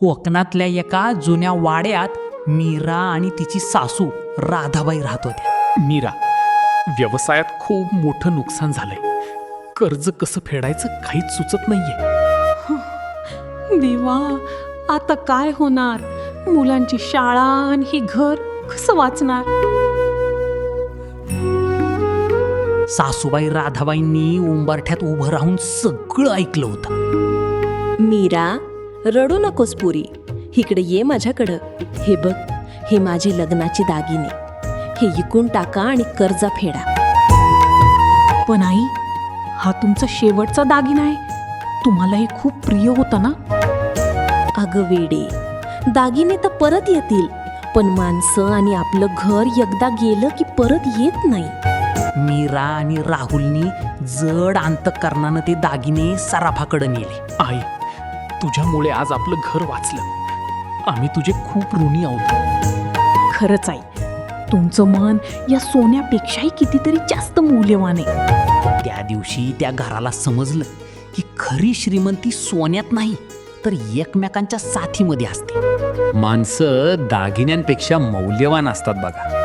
कोकणातल्या एका जुन्या वाड्यात मीरा आणि तिची सासू राधाबाई राहत होत्या. मीरा, व्यवसायात खूप मोठं नुकसान झालंय. कर्ज कसं फेडायचं काहीच सुचत नाहीये. देवा, आता काय होणार? मुलांची शाळा आणि ही घर कसं वाचणार? सासूबाई राधाबाईंनी उंबरठ्यात उभं राहून सगळं ऐकलं होतं. मीरा, रडू नकोस पुरी, इकडे ये माझ्याकडं. हे बघ, हे माझे लग्नाचे दागिने. हे विकून टाका आणि कर्जा फेडा. पण आई, हा तुमचा शेवटचा दागिना आहे. तुम्हाला हे खूप प्रिय होतं ना? अगं वेडे, दागिने तर परत येतील, पण माणसं आणि आपलं घर एकदा गेलं की परत येत नाही. मीरा आणि राहुलनी जड अंतःकरणानं ते दागिने सराफाकडे नेले. आई, तुझ्यामुळे आज आपलं घर वाचलं. आम्ही तुझे खूप ऋणी आहोत. खरंच आई, तुमचं मन या सोन्यापेक्षाही कितीतरी जास्त मौल्यवान आहे. त्या दिवशी त्या घराला समजलं की खरी श्रीमंती सोन्यात नाही तर एकमेकांच्या साथीमध्ये असते. माणसं दागिन्यांपेक्षा मौल्यवान असतात बघा.